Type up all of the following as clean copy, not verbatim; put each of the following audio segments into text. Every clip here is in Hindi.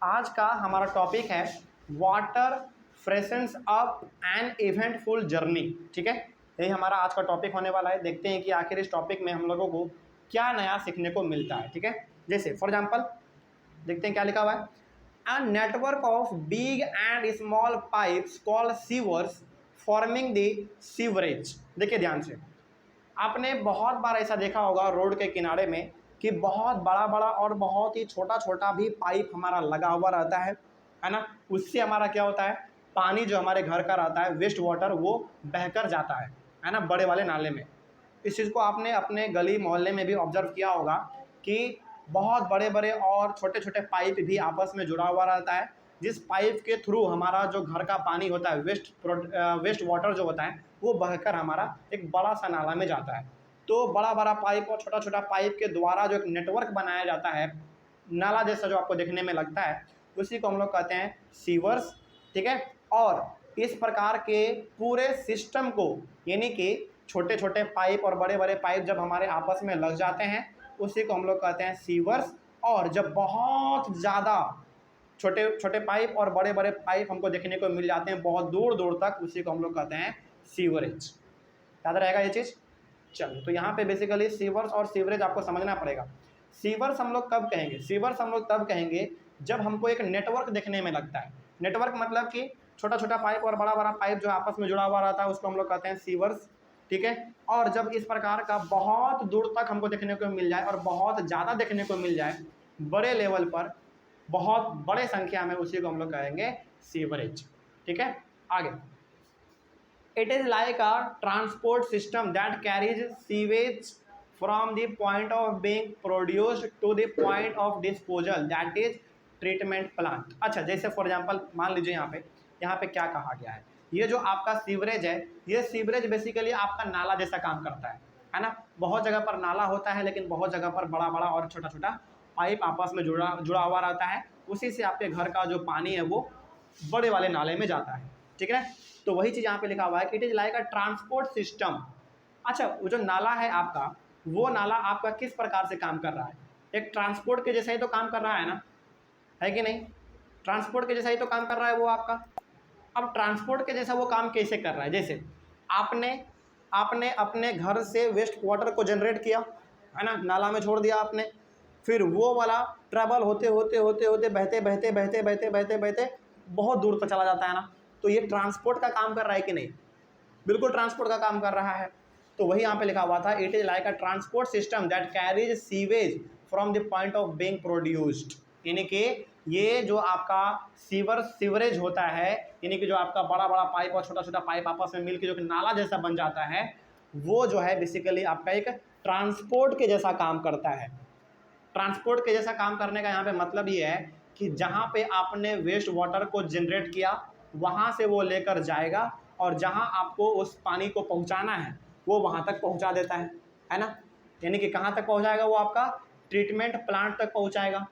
आज का हमारा टॉपिक है water freshens up an eventful journey. ठीक है, यही हमारा आज का टॉपिक होने वाला है। देखते हैं कि आखिर इस टॉपिक में हम लोगों को क्या नया सीखने को मिलता है। ठीक है, जैसे फॉर एग्जांपल देखते हैं क्या लिखा हुआ है। A network of big and small pipes called sewers forming the sewerage. देखिए ध्यान से, आपने बहुत बार ऐसा देखा होगा रोड के किनारे में कि बहुत बड़ा बड़ा और बहुत ही छोटा छोटा भी पाइप हमारा लगा हुआ रहता है ना। उससे हमारा क्या होता है, पानी जो हमारे घर का रहता है वेस्ट वाटर वो बहकर जाता है ना, बड़े वाले नाले में। इस चीज़ को आपने अपने गली मोहल्ले में भी ऑब्जर्व किया होगा कि बहुत बड़े बड़े और छोटे छोटे पाइप भी आपस में जुड़ा हुआ रहता है, जिस पाइप के थ्रू हमारा जो घर का पानी होता है वेस्ट वाटर जो होता है वो बहकर हमारा एक बड़ा सा नाला में जाता है। तो बड़ा बड़ा पाइप और छोटा छोटा पाइप के द्वारा जो एक नेटवर्क बनाया जाता है, नाला जैसा जो आपको देखने में लगता है, उसी को हम लोग कहते हैं सीवर्स। ठीक है, और इस प्रकार के पूरे सिस्टम को, यानी कि छोटे छोटे पाइप और बड़े बड़े पाइप जब हमारे आपस में लग जाते हैं उसी को हम लोग कहते हैं सीवर्स। और जब बहुत ज़्यादा छोटे छोटे पाइप और बड़े बड़े पाइप हमको देखने को मिल जाते हैं बहुत दूर दूर तक, उसी को हम लोग कहते हैं सीवरेज। याद रहेगा ये चीज़। चलो, तो यहाँ पे बेसिकली सीवर्स और सीवरेज आपको समझना पड़ेगा। सीवर्स हम लोग कब कहेंगे, सीवर्स हम लोग तब कहेंगे जब हमको एक नेटवर्क देखने में लगता है। नेटवर्क मतलब कि छोटा छोटा पाइप और बड़ा बड़ा पाइप जो आपस में जुड़ा हुआ रहता है उसको हम लोग कहते हैं सीवर्स। ठीक है, और जब इस प्रकार का बहुत दूर तक हमको देखने को मिल जाए और बहुत ज़्यादा देखने को मिल जाए बड़े लेवल पर, बहुत बड़े संख्या में, उसी को हम लोग कहेंगे सीवरेज। ठीक है, आगे। It is like a transport system that carries sewage from the point of being produced to the point of disposal that is treatment plant. अच्छा, जैसे फॉर एग्जांपल मान लीजिए यहाँ पे क्या कहा गया है, ये जो आपका सीवरेज है, ये सीवरेज बेसिकली आपका नाला जैसा काम करता है ना। बहुत जगह पर नाला होता है लेकिन बहुत जगह पर बड़ा बड़ा और छोटा छोटा पाइप आपस में जुड़ा हुआ रहता है, उसी से आपके घर का जो पानी है वो बड़े वाले नाले में जाता है। ठीक है, तो वही चीज़ यहाँ पे लिखा हुआ है कि it is like a transport system. अच्छा, वो जो नाला है आपका, वो नाला आपका किस प्रकार से काम कर रहा है, एक ट्रांसपोर्ट के जैसा ही तो काम कर रहा है ना, है कि नहीं। ट्रांसपोर्ट के जैसा ही तो काम कर रहा है वो आपका। अब ट्रांसपोर्ट के जैसा वो काम कैसे कर रहा है, जैसे आपने अपने घर से वेस्ट वाटर को जनरेट किया है ना, नाला में छोड़ दिया आपने, फिर वो वाला ट्रैवल होते होते होते होते बहते बहते बहते बहते बहते बहते बहुत दूर तक चला जाता है ना। तो ये ट्रांसपोर्ट का काम कर रहा है कि नहीं, बिल्कुल ट्रांसपोर्ट का काम कर रहा है। तो वही यहाँ पे लिखा हुआ था, it is like a transport system that carries sewage from the point of being produced. यानी कि ये जो आपका सीवरेज होता है, यानी कि जो आपका बड़ा बड़ा पाइप और छोटा छोटा पाइप आपस में मिलकर जो कि नाला जैसा बन जाता है, वो जो है बेसिकली आपका एक ट्रांसपोर्ट के जैसा काम करता है। ट्रांसपोर्ट के जैसा काम करने का यहाँ पे मतलब ये है कि जहाँ पे आपने वेस्ट वाटर को जनरेट किया वहाँ से वो लेकर जाएगा और जहाँ आपको उस पानी को पहुँचाना है वो वहाँ तक पहुँचा देता है ना। यानी कि कहाँ तक पहुँचाएगा, वो आपका ट्रीटमेंट प्लांट तक पहुँचाएगा।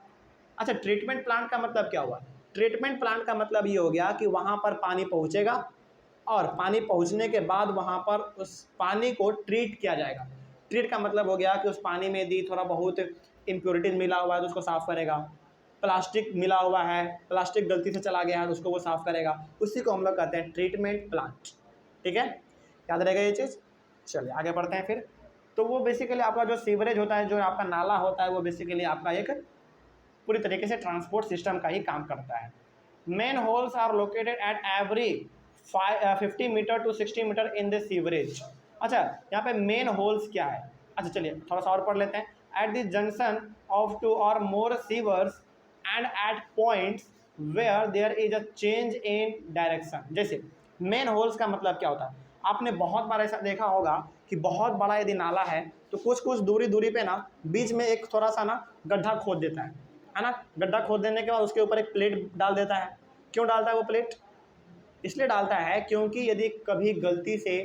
अच्छा, ट्रीटमेंट प्लांट का मतलब क्या हुआ, ट्रीटमेंट प्लांट का मतलब ये हो गया कि वहाँ पर पानी पहुँचेगा और पानी पहुँचने के बाद वहाँ पर उस पानी को ट्रीट किया जाएगा। ट्रीट का मतलब हो गया कि उस पानी में यदि थोड़ा बहुत इम्प्योरिटीज मिला हुआ है तो उसको साफ़ करेगा, प्लास्टिक मिला हुआ है, प्लास्टिक गलती से चला गया है तो उसको वो साफ़ करेगा, उसी को हम लोग कहते हैं ट्रीटमेंट प्लांट। ठीक है, याद रहेगा ये चीज़। चलिए आगे बढ़ते हैं फिर। तो वो बेसिकली आपका जो सीवरेज होता है, जो आपका नाला होता है, वो बेसिकली आपका एक पूरी तरीके से ट्रांसपोर्ट सिस्टम का ही काम करता है। Manholes are located at every 50 metre to 60 metre in the sewerage. अच्छा, यहाँ पे मेन होल्स क्या है, अच्छा चलिए थोड़ा सा और पढ़ लेते हैं। Eight the junction of 2 or more sewers and at points where there is a change in direction. जैसे मेन होल्स का मतलब क्या होता है, आपने बहुत बार ऐसा देखा होगा कि बहुत बड़ा यदि नाला है तो कुछ कुछ दूरी पे ना बीच में एक थोड़ा सा ना गड्ढा खोद देता है ना। गड्ढा खोद देने के बाद उसके ऊपर एक प्लेट डाल देता है। क्यों डालता है वो प्लेट, इसलिए डालता है क्योंकि यदि कभी गलती से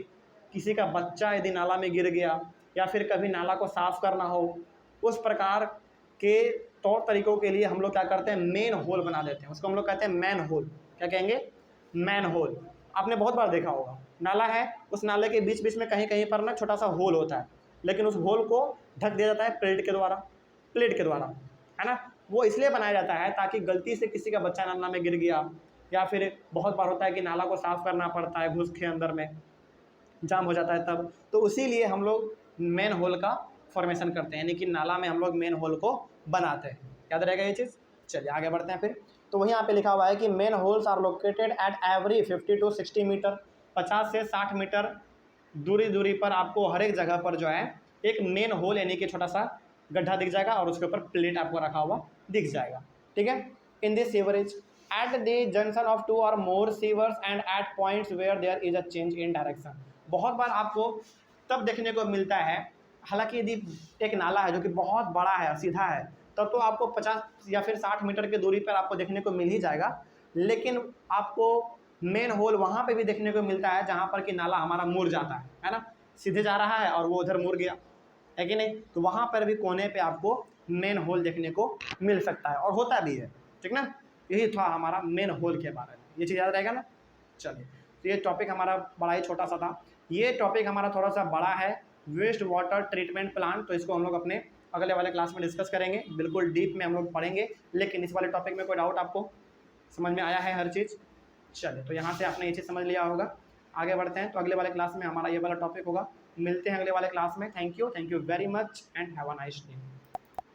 किसी का बच्चा यदि नाला में गिर गया या फिर कभी नाला को साफ़ करना हो, उस प्रकार के तौर तरीक़ों के लिए हम लोग क्या करते हैं, मेन होल बना देते हैं। उसको हम लोग कहते हैं मैन होल। क्या कहेंगे, मैन होल। आपने बहुत बार देखा होगा, नाला है, उस नाले के बीच बीच में कहीं कहीं पर ना छोटा सा होल होता है, लेकिन उस होल को ढक दिया जाता है प्लेट के द्वारा है ना। वो इसलिए बनाया जाता है ताकि गलती से किसी का बच्चा नाला में गिर गया, या फिर बहुत बार होता है कि नाला को साफ करना पड़ता है, घुस के अंदर में जाम हो जाता है तब, तो उसी लिए हम लोग मेन होल का फॉर्मेशन करते हैं, यानी कि नाला में हम लोग मेन होल को बनाते हैं। याद रहेगा ये चीज़। चलिए आगे बढ़ते हैं फिर। तो वही यहाँ पे लिखा हुआ है कि manholes are located at every 50 to 60 metre, 50 से 60 मीटर दूरी पर आपको हर एक जगह पर जो है एक मेन होल यानी कि छोटा सा गड्ढा दिख जाएगा और उसके ऊपर प्लेट आपको रखा हुआ दिख जाएगा। ठीक है। In this sewerage at the junction of 2 or more sewers and at points where there is a change in direction. बहुत बार आपको तब देखने को मिलता है, हालांकि यदि एक नाला है जो कि बहुत बड़ा है, सीधा है, तब तो आपको 50 या फिर 60 मीटर की दूरी पर आपको देखने को मिल ही जाएगा, लेकिन आपको मेन होल वहाँ पे भी देखने को मिलता है जहाँ पर कि नाला हमारा मुड़ जाता है ना, सीधे जा रहा है और वो उधर मुड़ गया, है कि नहीं। तो वहाँ पर भी कोने पे आपको मेन होल देखने को मिल सकता है और होता भी है। ठीक ना। यही था हमारा मेन होल के बारे में, ये चीज़ याद रहेगा ना। चलिए, तो ये टॉपिक हमारा बड़ा ही छोटा सा था। ये टॉपिक हमारा थोड़ा सा बड़ा है, वेस्ट वाटर ट्रीटमेंट प्लांट, तो इसको हम लोग अपने अगले वाले क्लास में डिस्कस करेंगे, बिल्कुल डीप में हम लोग पढ़ेंगे। लेकिन इस वाले टॉपिक में कोई डाउट आपको समझ में आया है हर चीज़। चलिए, तो यहाँ से आपने ये चीज़ समझ लिया होगा। आगे बढ़ते हैं, तो अगले वाले क्लास में हमारा ये वाला टॉपिक होगा। मिलते हैं अगले वाले क्लास में। Thank you very much and have a nice day.